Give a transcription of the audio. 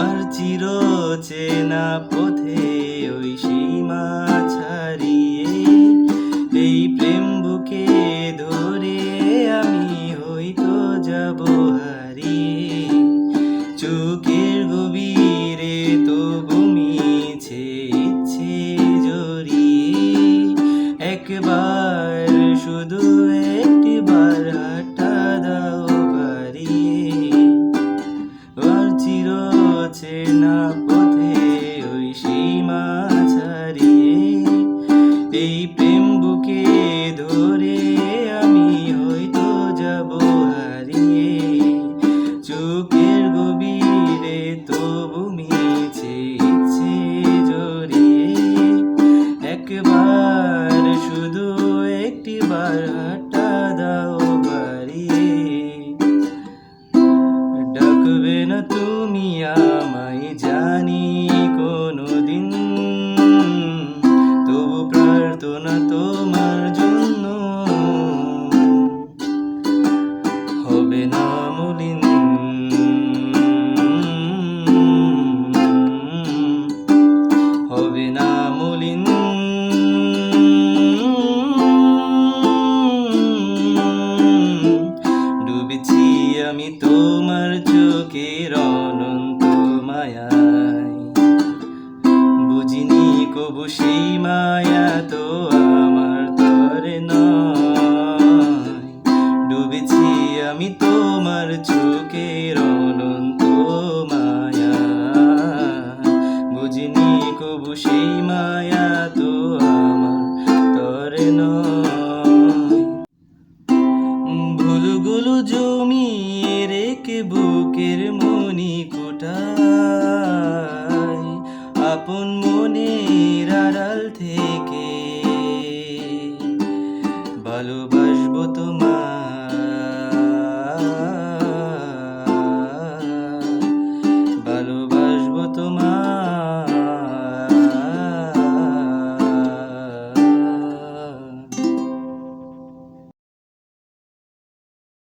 আর চির চেনা পথে ওই সীমা ছাড়িয়ে এই প্রেম বুকে ধরে আমি হয়তো যাব হারিয়ে। চোখের গভীরে তবু মিছে ইচ্ছে জড়িয়ে একবার শুধু একটিবার হাঁটা দাও বাড়িয়ে। আর চির চেনা পথে ওই সীমা ছাড়িয়ে এই প্রেম বুকে ধরে আমি হয়তো যাব হারিয়ে। চোখের গভীরে তবু মিছে ইচ্ছে জড়িয়ে একবার শুধু একটিবার হাঁটা দাও বাড়িয়ে। ডাকবে না তুমি আমায় জানি কোনোদিন, তবু প্রার্থনা তোমার জন্য হবে না মলিন, হবে না মলিন। ডুবেছি আমি তোমার চোখের অনন্ত মায়ায়, বুঝিনি কবু সেই মায়া তো আমার তরে নয়। ডুবেছি আমি তোমার চোখের অনন্ত মায়ায়, বুঝিনি কবু সেই মায়া তো আমার তরে নয়। ভুলগুলো জমিয়ে রেখে বুকের মনি কোটায় আপন মনের আড়াল থেকে ভালোবাসা